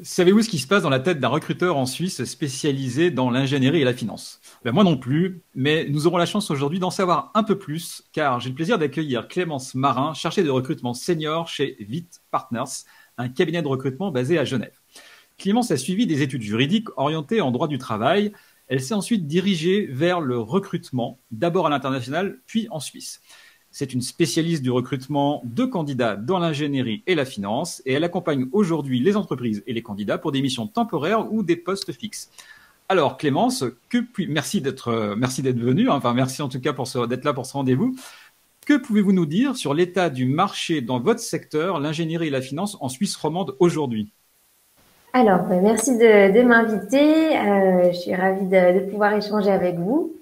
Savez-vous ce qui se passe dans la tête d'un recruteur en Suisse spécialisé dans l'ingénierie et la finance? Ben moi non plus, mais nous aurons la chance aujourd'hui d'en savoir un peu plus, car j'ai le plaisir d'accueillir Clémence Marin, chargée de recrutement senior chez VIT Partners, un cabinet de recrutement basé à Genève. Clémence a suivi des études juridiques orientées en droit du travail. Elle s'est ensuite dirigée vers le recrutement, d'abord à l'international, puis en Suisse. C'est une spécialiste du recrutement de candidats dans l'ingénierie et la finance et elle accompagne aujourd'hui les entreprises et les candidats pour des missions temporaires ou des postes fixes. Alors Clémence, merci d'être venue, enfin merci en tout cas d'être là pour ce rendez-vous. Que pouvez-vous nous dire sur l'état du marché dans votre secteur, l'ingénierie et la finance en Suisse romande aujourd'hui? Alors, merci de m'inviter. Je suis ravie de pouvoir échanger avec vous.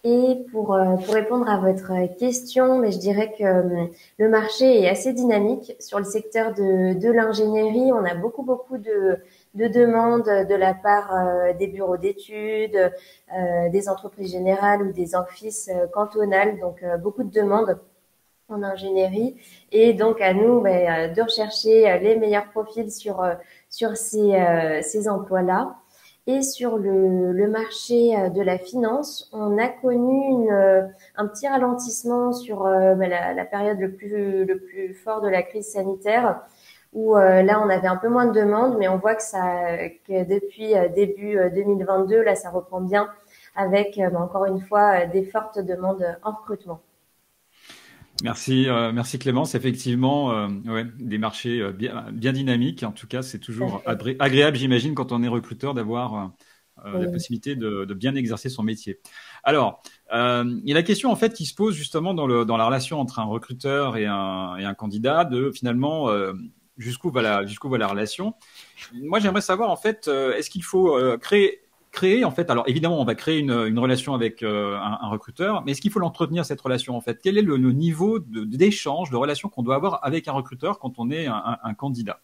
Et pour répondre à votre question, mais je dirais que le marché est assez dynamique sur le secteur de l'ingénierie. On a beaucoup de demandes de la part des bureaux d'études, des entreprises générales ou des offices cantonales. Donc, beaucoup de demandes en ingénierie et donc à nous de rechercher les meilleurs profils sur ces emplois-là. Et sur le marché de la finance, on a connu un petit ralentissement sur la période le plus fort de la crise sanitaire où là on avait un peu moins de demandes, mais on voit que depuis début 2022, là ça reprend bien avec encore une fois des fortes demandes en recrutement. Merci Clémence. Effectivement, ouais, des marchés bien dynamiques. En tout cas, c'est Tout à toujours fait. agréable, j'imagine, quand on est recruteur, d'avoir la Oui. possibilité de bien exercer son métier. Alors, il y a la question en fait qui se pose justement dans la relation entre un recruteur et un candidat de finalement jusqu'où va la relation. Moi, j'aimerais savoir en fait, est-ce qu'il faut créer en fait, alors évidemment, on va créer une relation avec un recruteur, mais est-ce qu'il faut l'entretenir cette relation en fait? Quel est le niveau d'échange, de relation qu'on doit avoir avec un recruteur quand on est un candidat?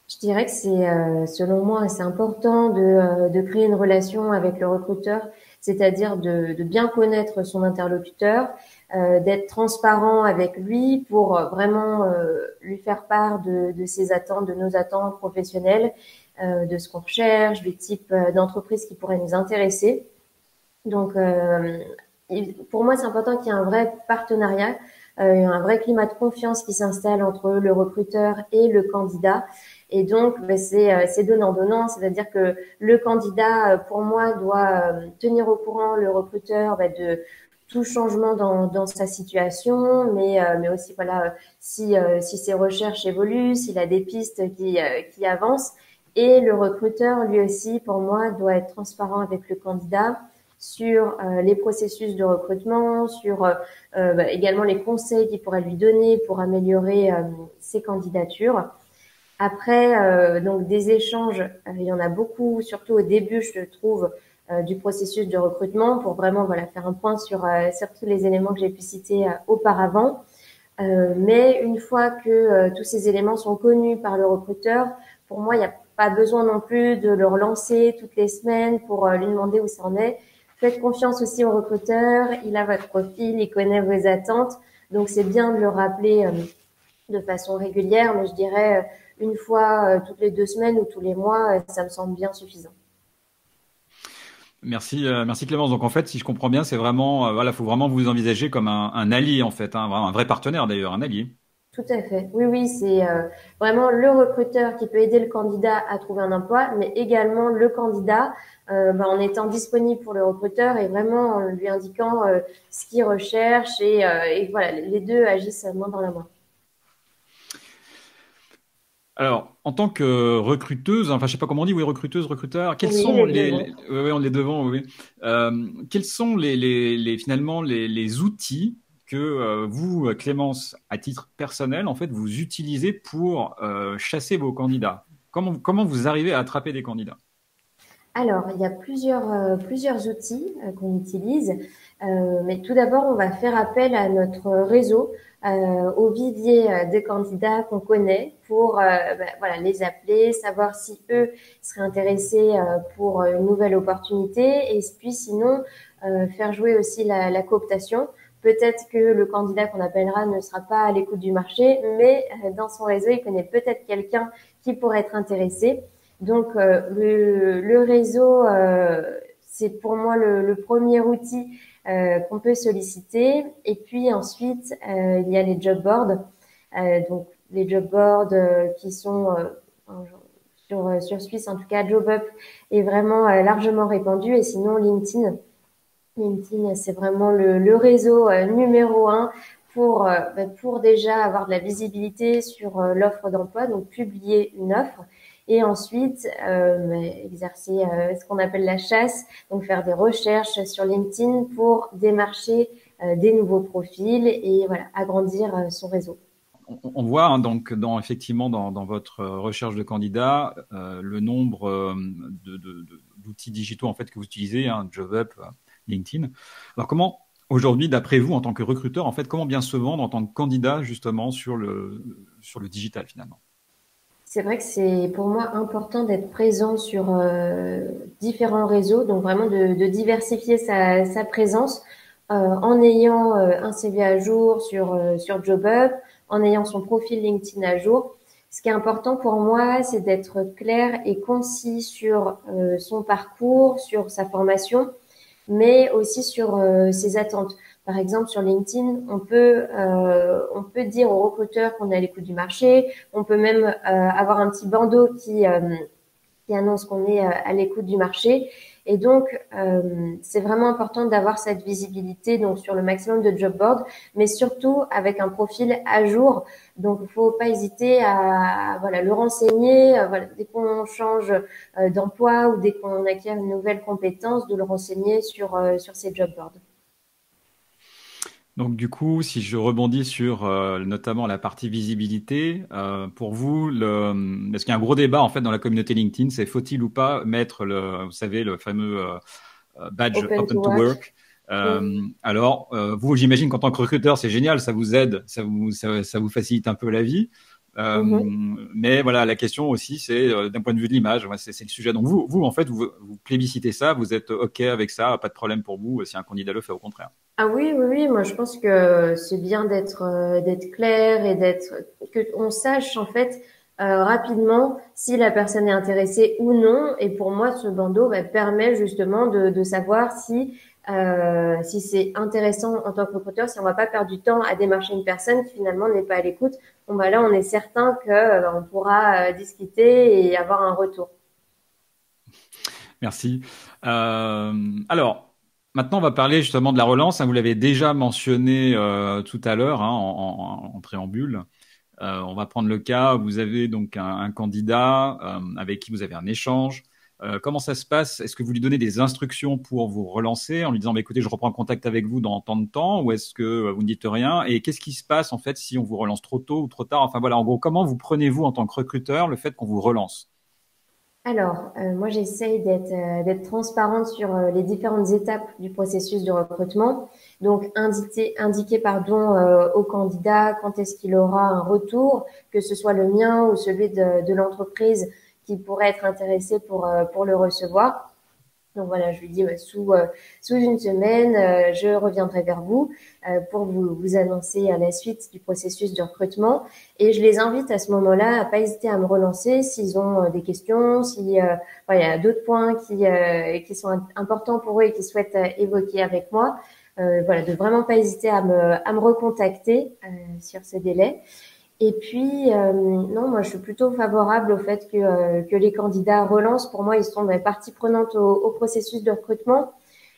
Je dirais que c'est, selon moi, assez important de créer une relation avec le recruteur, c'est-à-dire de bien connaître son interlocuteur, d'être transparent avec lui pour vraiment lui faire part de ses attentes, de nos attentes professionnelles, de ce qu'on recherche, du type d'entreprise qui pourrait nous intéresser. Donc, pour moi, c'est important qu'il y ait un vrai partenariat, un vrai climat de confiance qui s'installe entre le recruteur et le candidat. Et donc, c'est donnant-donnant, c'est-à-dire que le candidat, pour moi, doit tenir au courant le recruteur de tout changement dans sa situation, mais aussi voilà si ses recherches évoluent, s'il a des pistes qui avancent. Et le recruteur, lui aussi, pour moi, doit être transparent avec le candidat sur les processus de recrutement, sur également les conseils qu'il pourrait lui donner pour améliorer ses candidatures. Après, donc des échanges, il y en a beaucoup, surtout au début, je trouve, du processus de recrutement pour vraiment voilà faire un point sur tous les éléments que j'ai pu citer auparavant. Mais une fois que tous ces éléments sont connus par le recruteur, pour moi, il n'y a pas besoin non plus de le relancer toutes les semaines pour lui demander où ça en est. Faites confiance aussi au recruteur, il a votre profil, il connaît vos attentes, donc c'est bien de le rappeler de façon régulière, mais je dirais une fois toutes les 2 semaines ou tous les mois, ça me semble bien suffisant. Merci Clémence. Donc en fait, si je comprends bien, c'est vraiment, voilà, faut vraiment vous envisager comme un allié en fait, hein, vraiment un vrai partenaire d'ailleurs, un allié. Tout à fait. Oui, oui, c'est vraiment le recruteur qui peut aider le candidat à trouver un emploi, mais également le candidat en étant disponible pour le recruteur et vraiment en lui indiquant ce qu'il recherche et voilà, les deux agissent main dans la main. Alors, en tant que recruteuse, enfin, je sais pas comment on dit, oui, recruteuse, recruteur, quels Oui, sont les deux vont. ouais, ouais, on est devant, oui. Quels sont finalement les outils que vous, Clémence, à titre personnel, en fait, vous utilisez pour chasser vos candidats? Comment vous arrivez à attraper des candidats? Alors, il y a plusieurs outils qu'on utilise. Mais tout d'abord, on va faire appel à notre réseau, au vivier de candidats qu'on connaît pour voilà, les appeler, savoir si eux seraient intéressés pour une nouvelle opportunité et puis sinon faire jouer aussi la cooptation. Peut-être que le candidat qu'on appellera ne sera pas à l'écoute du marché, mais dans son réseau, il connaît peut-être quelqu'un qui pourraient être intéressés. Donc, le réseau, c'est pour moi le premier outil qu'on peut solliciter. Et puis ensuite, il y a les job boards. Donc, les job boards qui sont sur Suisse, en tout cas, JobUp est vraiment largement répandu. Et sinon, LinkedIn. LinkedIn, c'est vraiment le réseau numéro un pour déjà avoir de la visibilité sur l'offre d'emploi, donc publier une offre, et ensuite exercer ce qu'on appelle la chasse, donc faire des recherches sur LinkedIn pour démarcher des nouveaux profils et voilà, agrandir son réseau. On voit hein, donc effectivement dans votre recherche de candidats le nombre d'outils digitaux en fait que vous utilisez, hein, JobUp, LinkedIn. Alors comment aujourd'hui, d'après vous, en tant que recruteur, en fait, comment bien se vendre en tant que candidat justement sur le digital finalement? C'est vrai que c'est pour moi important d'être présent sur différents réseaux, donc vraiment de diversifier sa présence en ayant un CV à jour sur JobUp, en ayant son profil LinkedIn à jour. Ce qui est important pour moi, c'est d'être clair et concis sur son parcours, sur sa formation, mais aussi sur ses attentes. Par exemple, sur LinkedIn, on peut dire aux recruteurs qu'on est à l'écoute du marché. On peut même avoir un petit bandeau qui annonce qu'on est à l'écoute du marché. Et donc, c'est vraiment important d'avoir cette visibilité donc sur le maximum de job boards, mais surtout avec un profil à jour. Donc, il faut pas hésiter à voilà le renseigner. Voilà, dès qu'on change d'emploi ou dès qu'on acquiert une nouvelle compétence, de le renseigner sur ces job boards. Donc du coup, si je rebondis sur notamment la partie visibilité, pour vous, parce qu'il y a un gros débat en fait dans la communauté LinkedIn, c'est faut-il ou pas mettre vous savez, le fameux badge Open to Work. Alors, vous, j'imagine qu'en tant que recruteur, c'est génial, ça vous aide, ça vous facilite un peu la vie. Mais voilà, la question aussi, c'est d'un point de vue de l'image, c'est le sujet. Donc vous en fait, vous plébiscitez ça, vous êtes OK avec ça, pas de problème pour vous si un candidat le fait, au contraire. Ah oui, oui, oui. Moi, je pense que c'est bien d'être clair et que on sache en fait rapidement si la personne est intéressée ou non. Et pour moi, ce bandeau permet justement de savoir si c'est intéressant en tant que recruteur, si on va pas perdre du temps à démarcher une personne qui finalement n'est pas à l'écoute. Bon bah là, on est certain que on pourra discuter et avoir un retour. Merci. Alors. Maintenant, on va parler justement de la relance, hein. Vous l'avez déjà mentionné tout à l'heure hein, en préambule. On va prendre le cas, vous avez donc un candidat avec qui vous avez un échange. Comment ça se passe? Est-ce que vous lui donnez des instructions pour vous relancer en lui disant bah, écoutez, je reprends contact avec vous dans tant de temps, ou est-ce que vous ne dites rien? Et qu'est-ce qui se passe en fait si on vous relance trop tôt ou trop tard? Enfin voilà, en gros, comment vous prenez-vous en tant que recruteur le fait qu'on vous relance? Alors, moi, j'essaye d'être transparente sur les différentes étapes du processus de recrutement. Donc, indiquer pardon, au candidat quand est-ce qu'il aura un retour, que ce soit le mien ou celui de l'entreprise qui pourrait être intéressé pour le recevoir. Donc voilà, je lui dis sous une semaine, je reviendrai vers vous pour vous annoncer à la suite du processus de recrutement. Et je les invite à ce moment-là à pas hésiter à me relancer s'ils ont des questions, si voilà, il y a d'autres points qui sont importants pour eux et qu'ils souhaitent évoquer avec moi. Voilà, de vraiment pas hésiter à me recontacter sur ce délai. Et puis, non, moi, je suis plutôt favorable au fait que les candidats relancent. Pour moi, ils sont partie prenante au processus de recrutement.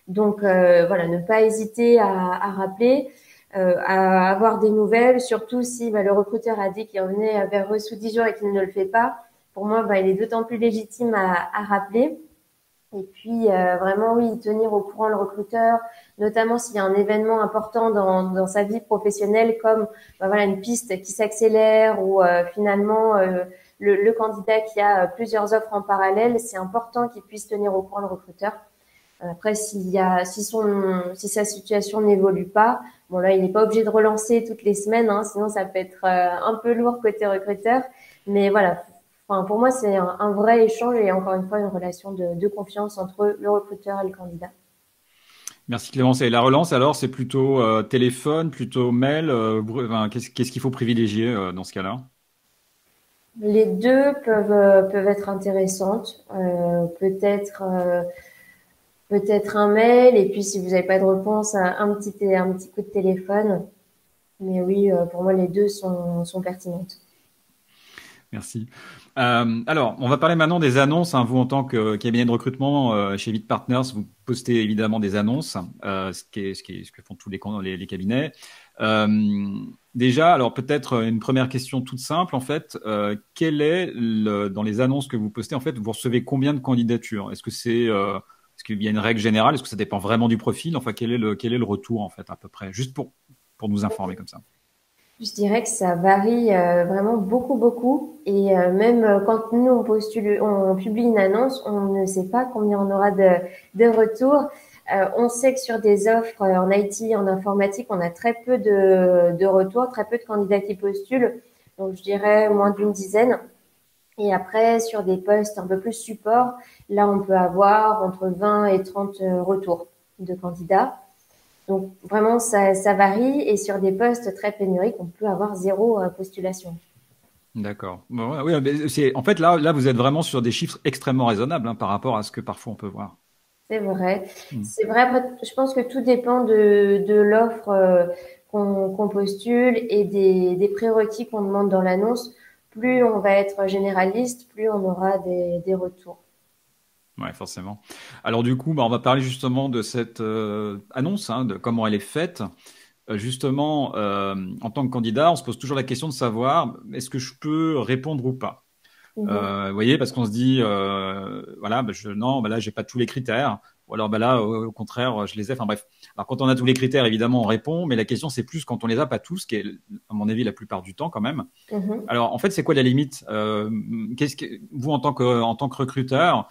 Donc, voilà, ne pas hésiter à rappeler, à avoir des nouvelles, surtout si le recruteur a dit qu'il revenait vers eux sous 10 jours et qu'il ne le fait pas. Pour moi, il est d'autant plus légitime à rappeler. Et puis vraiment oui, tenir au courant le recruteur, notamment s'il y a un événement important dans sa vie professionnelle comme voilà une piste qui s'accélère ou finalement le candidat qui a plusieurs offres en parallèle, c'est important qu'il puisse tenir au courant le recruteur. Après si sa situation n'évolue pas, bon là il n'est pas obligé de relancer toutes les semaines, hein, sinon ça peut être un peu lourd côté recruteur. Mais voilà, enfin, pour moi, c'est un vrai échange et encore une fois, une relation de confiance entre le recruteur et le candidat. Merci Clémence. Et la relance, alors, c'est plutôt téléphone, plutôt mail. Enfin, qu'est-ce qu'il faut privilégier dans ce cas-là? Les deux peuvent être intéressantes. Peut-être un mail, et puis si vous n'avez pas de réponse, un petit coup de téléphone. Mais oui, pour moi, les deux sont pertinentes. Merci. Alors, on va parler maintenant des annonces, hein. Vous, en tant que cabinet de recrutement chez Elite Partners, vous postez évidemment des annonces, ce que font tous les cabinets. Euh, Déjà, alors peut-être une première question toute simple, en fait, dans les annonces que vous postez, en fait, vous recevez combien de candidatures? Est-ce qu'il y a une règle générale? Est-ce que ça dépend vraiment du profil? Enfin, quel est le retour, en fait, à peu près, juste pour nous informer comme ça. Je dirais que ça varie vraiment beaucoup, beaucoup. Et même quand nous, on publie une annonce, on ne sait pas combien on aura de retours. On sait que sur des offres en IT, en informatique, on a très peu de retours, très peu de candidats qui postulent. Donc, je dirais moins d'une dizaine. Et après, sur des postes un peu plus support, là, on peut avoir entre 20 et 30 retours de candidats. Donc vraiment, ça varie, et sur des postes très pénuriques, on peut avoir zéro postulation. D'accord. Bon, ouais, oui, mais en fait, là, vous êtes vraiment sur des chiffres extrêmement raisonnables, hein, par rapport à ce que parfois on peut voir. C'est vrai. Hmm. C'est vrai. Après, je pense que tout dépend de l'offre qu'on postule et des prérequis qu'on demande dans l'annonce. Plus on va être généraliste, plus on aura des retours. Ouais, forcément. Alors du coup, bah, on va parler justement de cette annonce, hein, de comment elle est faite. Justement, en tant que candidat, on se pose toujours la question de savoir est-ce que je peux répondre ou pas. Mhm. Vous voyez, parce qu'on se dit, voilà, bah, non, bah là, j'ai pas tous les critères, ou alors bah là, au contraire, je les ai. Enfin bref. Alors quand on a tous les critères, évidemment, on répond, mais la question c'est plus quand on les a pas tous, qui est à mon avis la plupart du temps quand même. Mhm. Alors en fait, c'est quoi la limite? Qu'est-ce que vous, en tant que recruteur,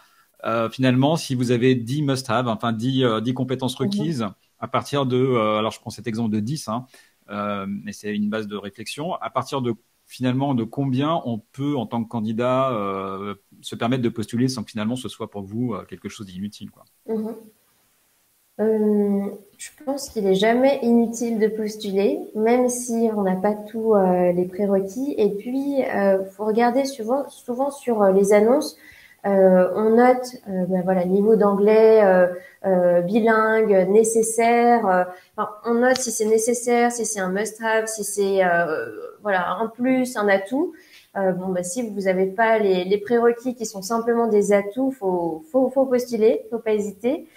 finalement, si vous avez 10 must-have, enfin 10 compétences Mhm. requises, à partir de, alors je prends cet exemple de 10, hein, mais c'est une base de réflexion, à partir de finalement de combien on peut, en tant que candidat, se permettre de postuler sans que finalement ce soit pour vous quelque chose d'inutile, quoi. Mhm. Je pense qu'il est jamais inutile de postuler, même si on n'a pas tous les prérequis. Et puis, faut regarder souvent sur les annonces. On note, ben voilà, niveau d'anglais bilingue nécessaire. Enfin, on note si c'est nécessaire, si c'est un must-have, si c'est voilà un plus, un atout. Bon, bah, si vous n'avez pas les prérequis qui sont simplement des atouts, faut postuler, faut pas hésiter.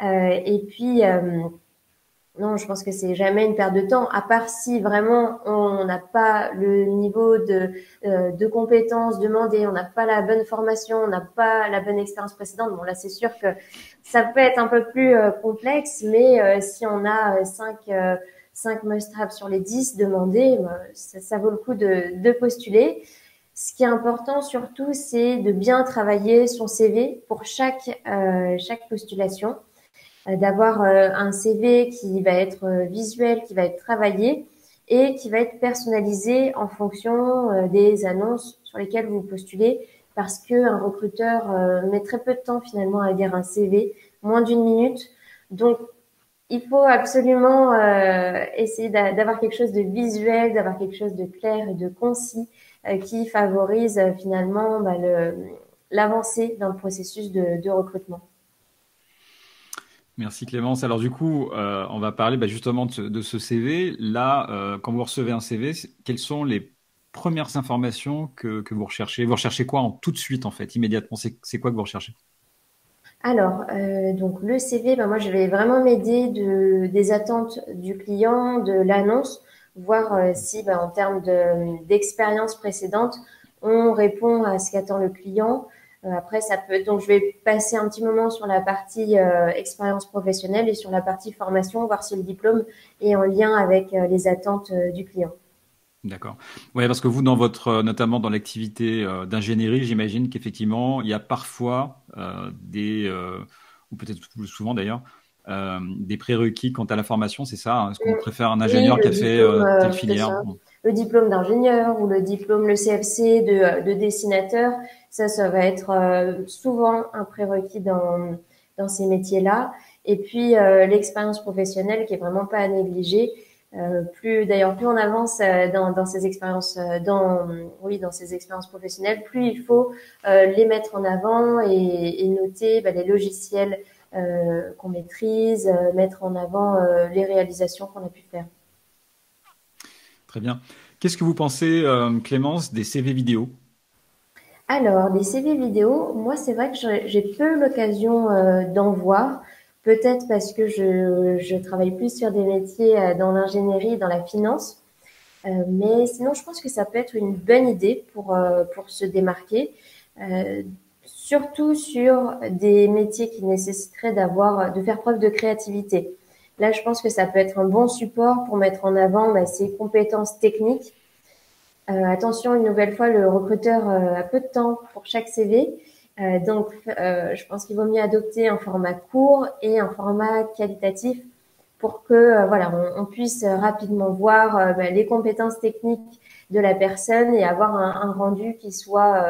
Et puis, non, je pense que c'est jamais une perte de temps, à part si vraiment on n'a pas le niveau de compétences demandées, on n'a pas la bonne formation, on n'a pas la bonne expérience précédente. Bon, là, c'est sûr que ça peut être un peu plus complexe, mais si on a cinq must-have sur les 10 demandés, ça vaut le coup de postuler. Ce qui est important surtout, c'est de bien travailler son CV pour chaque postulation, d'avoir un CV qui va être visuel, qui va être travaillé et qui va être personnalisé en fonction des annonces sur lesquelles vous postulez, parce qu'un recruteur met très peu de temps finalement à lire un CV, moins d'une minute. Donc, il faut absolument essayer d'avoir quelque chose de visuel, d'avoir quelque chose de clair et de concis qui favorise finalement l'avancée dans le processus de recrutement. Merci Clémence. Alors du coup, on va parler bah, justement de ce CV. Là, quand vous recevez un CV, quelles sont les premières informations que vous recherchez? Vous recherchez quoi tout de suite, en fait, immédiatement? C'est quoi que vous recherchez? Alors, donc le CV, ben moi je vais vraiment m'aider des attentes du client, de l'annonce, voir si ben, en termes d'expérience précédente, on répond à ce qu'attend le client. Après, donc je vais passer un petit moment sur la partie expérience professionnelle et sur la partie formation, voir si le diplôme est en lien avec les attentes du client. D'accord. Ouais, parce que vous, notamment dans l'activité d'ingénierie, j'imagine qu'effectivement, il y a parfois ou peut-être plus souvent d'ailleurs, des prérequis quant à la formation, c'est ça, hein? Est-ce qu'on préfère un Oui, ingénieur qui le a fait diplôme, telle c'est filière? ça. Le diplôme d'ingénieur ou le CFC de dessinateur, ça va être souvent un prérequis dans ces métiers-là. Et puis l'expérience professionnelle qui est vraiment pas à négliger. Plus on avance dans ces expériences, dans ces expériences professionnelles, plus il faut les mettre en avant et noter les logiciels qu'on maîtrise, mettre en avant les réalisations qu'on a pu faire. Très bien. Qu'est-ce que vous pensez, Clémence, des CV vidéo? Alors, des CV vidéo, moi, c'est vrai que j'ai peu l'occasion d'en voir. Peut-être parce que je travaille plus sur des métiers dans l'ingénierie, dans la finance. Mais sinon, je pense que ça peut être une bonne idée pour se démarquer, euh, surtout sur des métiers qui nécessiteraient de faire preuve de créativité. Là, je pense que ça peut être un bon support pour mettre en avant ses compétences techniques. Attention, une nouvelle fois, le recruteur a peu de temps pour chaque CV. Je pense qu'il vaut mieux adopter un format court et un format qualitatif pour que on puisse rapidement voir les compétences techniques de la personne et avoir un rendu qui soit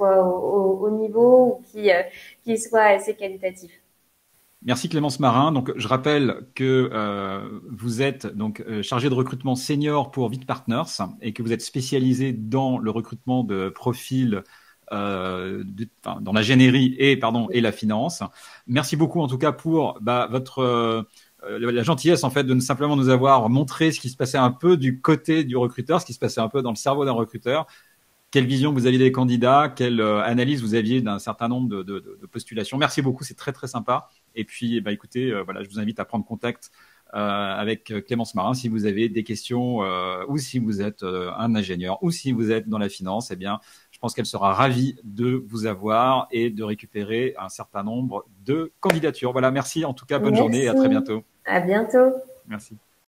au niveau ou qui soit assez qualitatif. Merci Clémence Marin. Donc, je rappelle que vous êtes donc chargée de recrutement senior pour Vite Partners et que vous êtes spécialisée dans le recrutement de profils dans l'ingénierie et la finance. Merci beaucoup en tout cas pour votre la gentillesse en fait de simplement nous avoir montré ce qui se passait un peu du côté du recruteur, ce qui se passait un peu dans le cerveau d'un recruteur. Quelle vision vous aviez des candidats, quelle analyse vous aviez d'un certain nombre de postulations. Merci beaucoup, c'est très très sympa. Et puis, écoutez, je vous invite à prendre contact avec Clémence Marin si vous avez des questions ou si vous êtes un ingénieur ou si vous êtes dans la finance. Eh bien, je pense qu'elle sera ravie de vous avoir et de récupérer un certain nombre de candidatures. Voilà, merci en tout cas, bonne journée et à très Merci. bientôt. À bientôt. Merci.